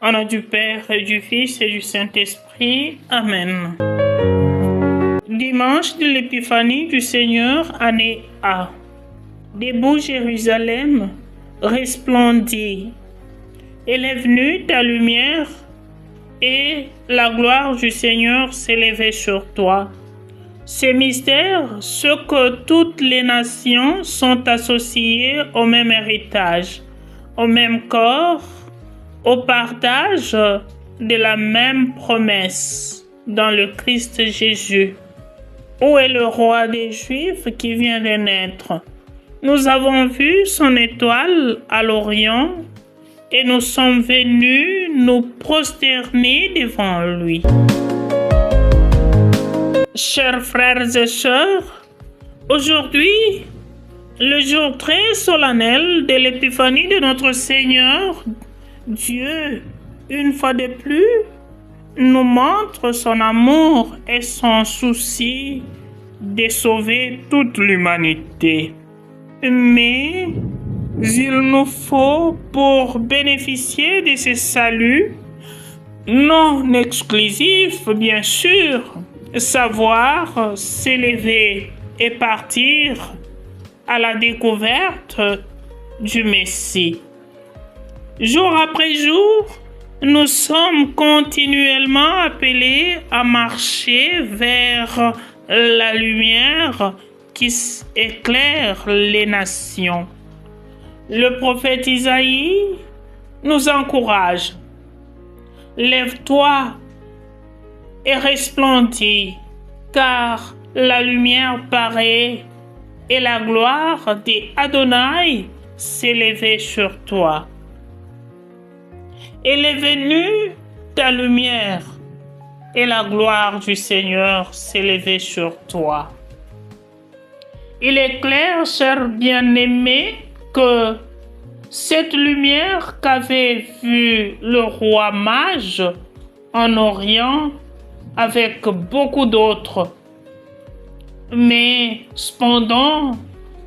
Au nom du Père, et du Fils et du Saint-Esprit. Amen. Dimanche de l'Épiphanie du Seigneur, année A. Debout Jérusalem, resplendit. Elle est venue ta lumière, et la gloire du Seigneur s'élevait sur toi. Ces mystères, ceux que toutes les nations sont associées au même héritage, au même corps, au partage de la même promesse dans le Christ Jésus. Où est le roi des Juifs qui vient de naître? Nous avons vu son étoile à l'Orient et nous sommes venus nous prosterner devant lui. Chers frères et sœurs, aujourd'hui, le jour très solennel de l'épiphanie de notre Seigneur, Dieu, une fois de plus, nous montre son amour et son souci de sauver toute l'humanité. Mais il nous faut, pour bénéficier de ce salut, non exclusif bien sûr, savoir s'élever et partir à la découverte du Messie. Jour après jour, nous sommes continuellement appelés à marcher vers la lumière qui éclaire les nations. Le prophète Isaïe nous encourage. Lève-toi et resplendis, car la lumière paraît et la gloire d'Adonai s'est levée sur toi. Elle est venue ta lumière et la gloire du Seigneur s'est levée sur toi. Il est clair, chers bien-aimés, que cette lumière qu'avait vue le roi mage en Orient avec beaucoup d'autres, mais cependant,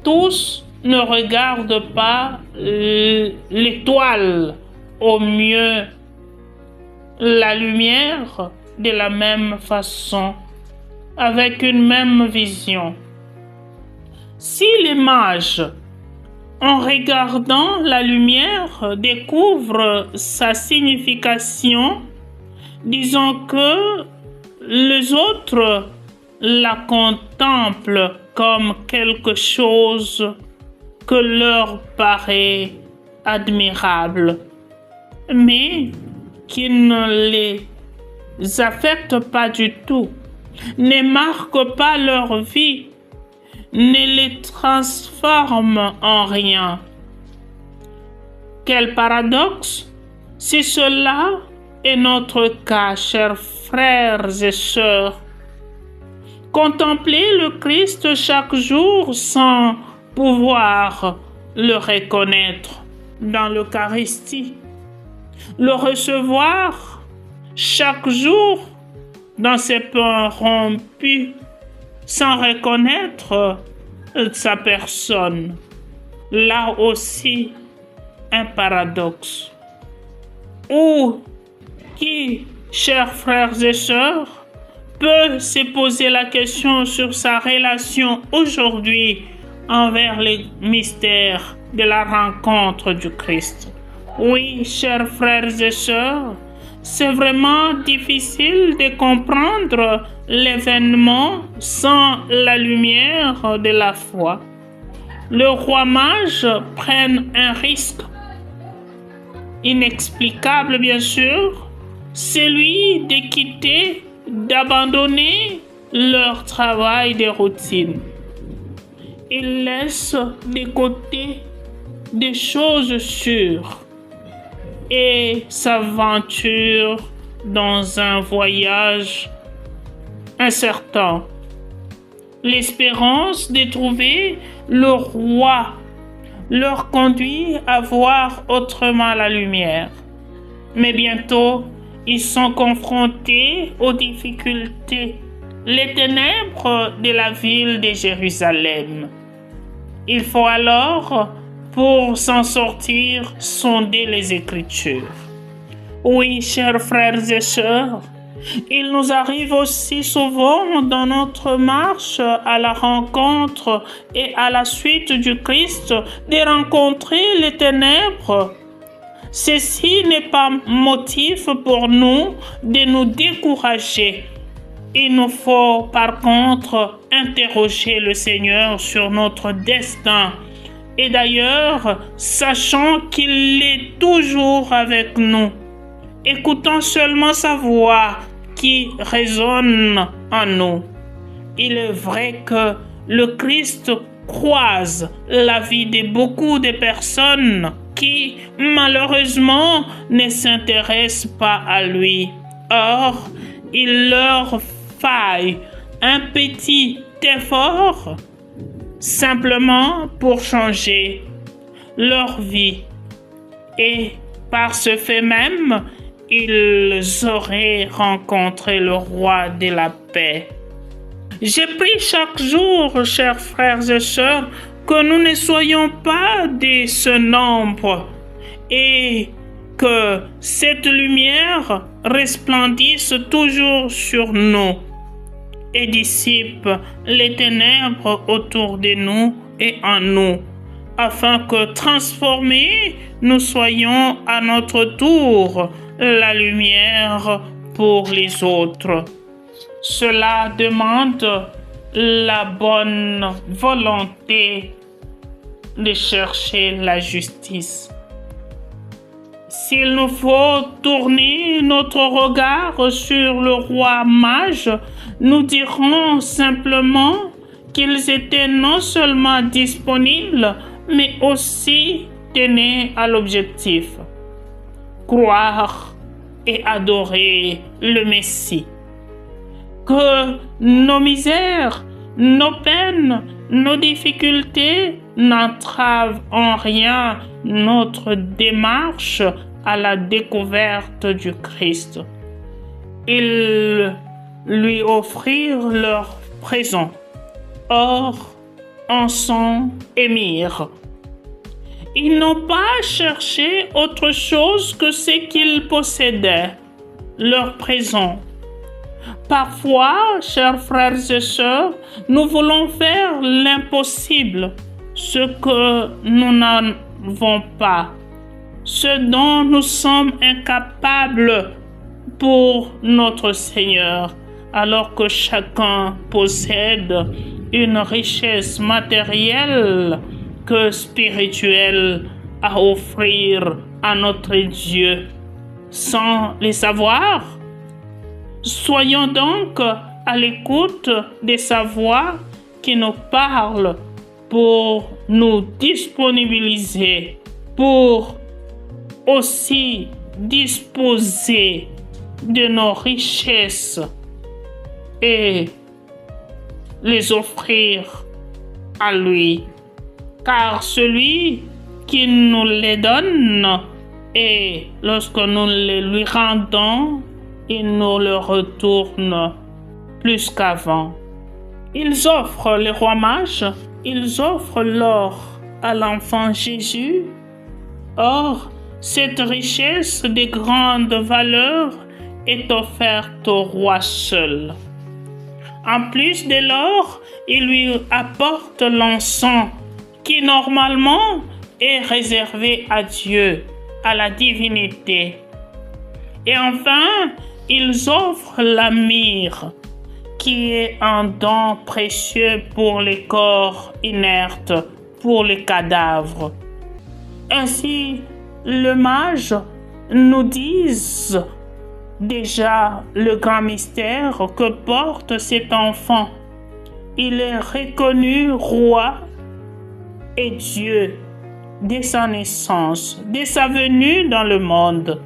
tous ne regardent pas l'étoile, au mieux la lumière de la même façon, avec une même vision. Si les mages, en regardant la lumière, découvrent sa signification, disons que les autres la contemplent comme quelque chose que leur paraît admirable, mais qui ne les affecte pas du tout, ne marque pas leur vie, ne les transforme en rien. Quel paradoxe! Si cela est notre cas, chers frères et sœurs, contempler le Christ chaque jour sans pouvoir le reconnaître dans l'Eucharistie, le recevoir chaque jour dans ses pains rompus sans reconnaître sa personne. Là aussi, un paradoxe. Ou qui, chers frères et sœurs, peut se poser la question sur sa relation aujourd'hui envers les mystères de la rencontre du Christ? Oui, chers frères et sœurs, c'est vraiment difficile de comprendre l'événement sans la lumière de la foi. Le roi mage prend un risque inexplicable, bien sûr, celui de quitter, d'abandonner leur travail de routine. Ils laissent de côté des choses sûres et s'aventurent dans un voyage incertain. L'espérance de trouver le roi leur conduit à voir autrement la lumière. Mais bientôt, ils sont confrontés aux difficultés, les ténèbres de la ville de Jérusalem. Il faut alors, pour s'en sortir, sonder les Écritures. Oui, chers frères et sœurs, il nous arrive aussi souvent dans notre marche à la rencontre et à la suite du Christ de rencontrer les ténèbres. Ceci n'est pas motif pour nous de nous décourager. Il nous faut par contre interroger le Seigneur sur notre destin. Et d'ailleurs, sachant qu'il est toujours avec nous, écoutons seulement sa voix qui résonne en nous. Il est vrai que le Christ croise la vie de beaucoup de personnes qui, malheureusement, ne s'intéressent pas à lui. Or, il leur faille un petit effort simplement pour changer leur vie. Et par ce fait même, ils auraient rencontré le roi de la paix. Je prie chaque jour, chers frères et sœurs, que nous ne soyons pas de ce nombre et que cette lumière resplendisse toujours sur nous et dissipe les ténèbres autour de nous et en nous, afin que transformés, nous soyons à notre tour la lumière pour les autres. Cela demande la bonne volonté de chercher la justice. S'il nous faut tourner notre regard sur le roi mage, nous dirons simplement qu'ils étaient non seulement disponibles, mais aussi tenus à l'objectif: croire et adorer le Messie. Que nos misères, nos peines, nos difficultés n'entravent en rien notre démarche à la découverte du Christ. Ils lui offrirent leur présent, or, encens et myrrhe. Ils n'ont pas cherché autre chose que ce qu'ils possédaient, leur présent. Parfois, chers frères et sœurs, nous voulons faire l'impossible, ce que nous n'avons pas, ce dont nous sommes incapables pour notre Seigneur, alors que chacun possède une richesse matérielle que spirituelle à offrir à notre Dieu. Sans les savoir, soyons donc à l'écoute de sa voix qui nous parle pour nous disponibiliser, pour aussi disposer de nos richesses et les offrir à lui. Car celui qui nous les donne, et lorsque nous les lui rendons, il nous le retourne plus qu'avant. Ils offrent les rois mages, ils offrent l'or à l'enfant Jésus. Or, cette richesse de grande valeur est offerte au roi seul. En plus de l'or, il lui apporte l'encens qui normalement est réservé à Dieu, à la divinité. Et enfin, ils offrent la myrrhe, qui est un don précieux pour les corps inertes, pour les cadavres. Ainsi, le mage nous dit déjà le grand mystère que porte cet enfant. Il est reconnu roi et Dieu dès sa naissance, dès sa venue dans le monde.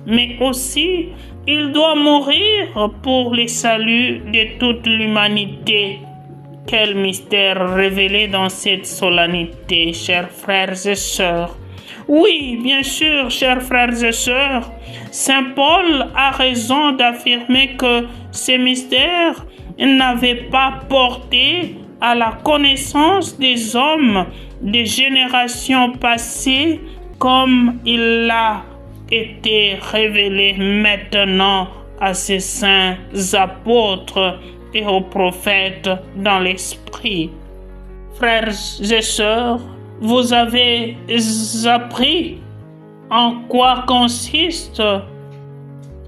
Mais aussi, il doit mourir pour le salut de toute l'humanité. Quel mystère révélé dans cette solennité, chers frères et sœurs. Oui, bien sûr, chers frères et sœurs, Saint Paul a raison d'affirmer que ces mystères n'avaient pas porté à la connaissance des hommes des générations passées comme il l'a été révélé maintenant à ses saints apôtres et aux prophètes dans l'esprit. Frères et sœurs, vous avez appris en quoi consiste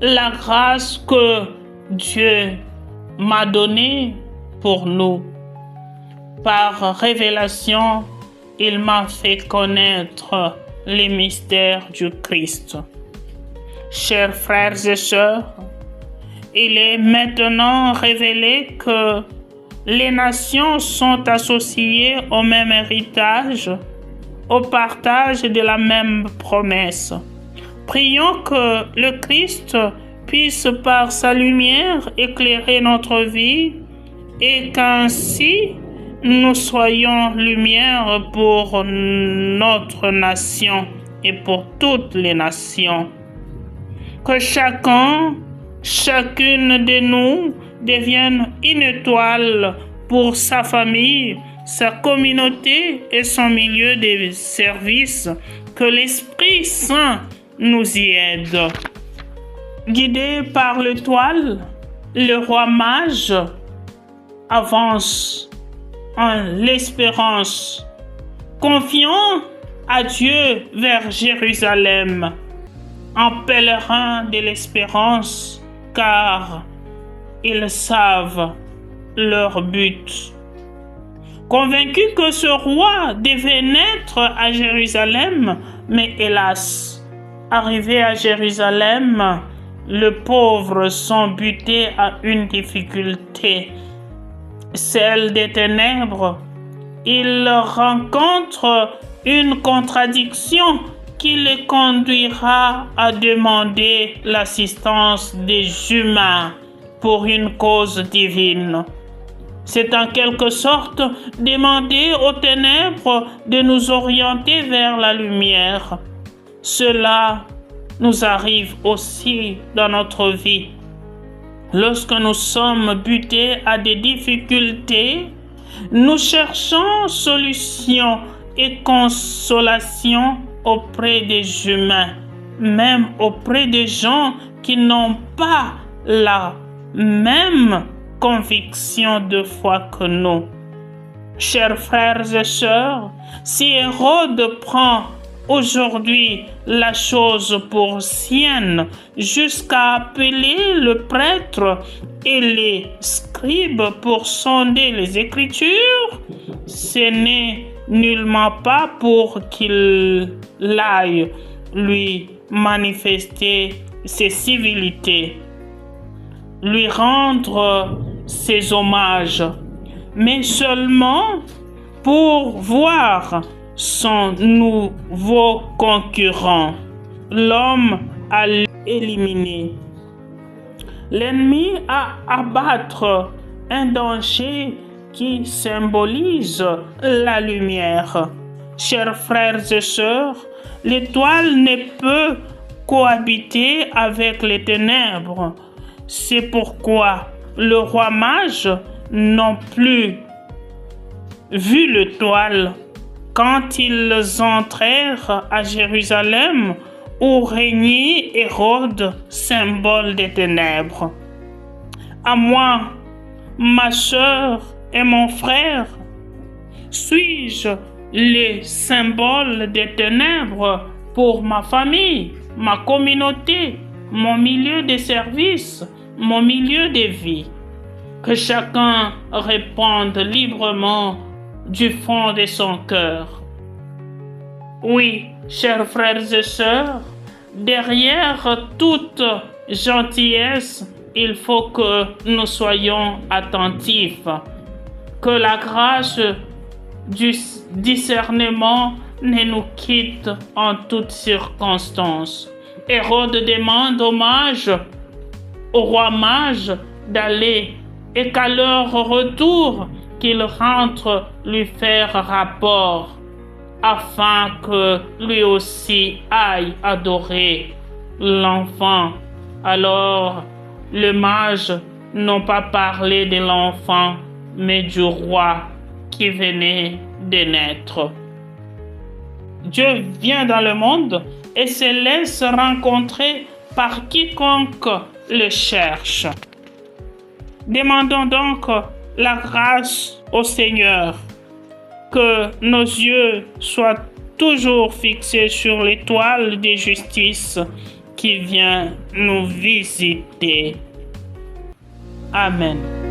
la grâce que Dieu m'a donnée pour nous. Par révélation, il m'a fait connaître les mystères du Christ. Chers frères et sœurs, il est maintenant révélé que les nations sont associées au même héritage, au partage de la même promesse. Prions que le Christ puisse par sa lumière éclairer notre vie et qu'ainsi nous soyons lumière pour notre nation et pour toutes les nations. Que chacune de nous devienne une étoile pour sa famille, sa communauté et son milieu de service. Que l'Esprit Saint nous y aide. Guidé par l'étoile, le roi mage avance en l'espérance, confiant à Dieu vers Jérusalem, en pèlerin de l'espérance, car ils savent leur but. Convaincus que ce roi devait naître à Jérusalem, mais hélas, arrivé à Jérusalem, les pauvres sont butés à une difficulté, celle des ténèbres. Ils rencontrent une contradiction qui les conduira à demander l'assistance des humains pour une cause divine. C'est en quelque sorte demander aux ténèbres de nous orienter vers la lumière. Cela nous arrive aussi dans notre vie. Lorsque nous sommes butés à des difficultés, nous cherchons solution et consolation auprès des humains, même auprès des gens qui n'ont pas la même conviction de foi que nous. Chers frères et sœurs, si Hérode prend aujourd'hui la chose pour sienne jusqu'à appeler le prêtre et les scribes pour sonder les Écritures, ce n'est nullement pas pour qu'il aille lui manifester ses civilités, lui rendre ses hommages, mais seulement pour voir son nouveau concurrent, l'homme à éliminer, l'ennemi à abattre, un danger qui symbolise la lumière. Chers frères et sœurs, l'étoile ne peut cohabiter avec les ténèbres. C'est pourquoi le roi mage non plus vu l'étoile quand ils entrèrent à Jérusalem où régnait Hérode, symbole des ténèbres. À moi, ma sœur et mon frère, suis-je le symbole des ténèbres pour ma famille, ma communauté, mon milieu de service, mon milieu de vie? Que chacun réponde librement du fond de son cœur. Oui, chers frères et sœurs, derrière toute gentillesse, il faut que nous soyons attentifs, que la grâce du discernement ne nous quitte en toutes circonstances. Hérode demande au mage, au roi mage, d'aller et qu'à leur retour, qu'il rentre lui faire rapport afin que lui aussi aille adorer l'enfant. Alors, les mages n'ont pas parlé de l'enfant, mais du roi qui venait de naître. Dieu vient dans le monde et se laisse rencontrer par quiconque le cherche. Demandons donc la grâce au Seigneur, que nos yeux soient toujours fixés sur l'étoile de justice qui vient nous visiter. Amen.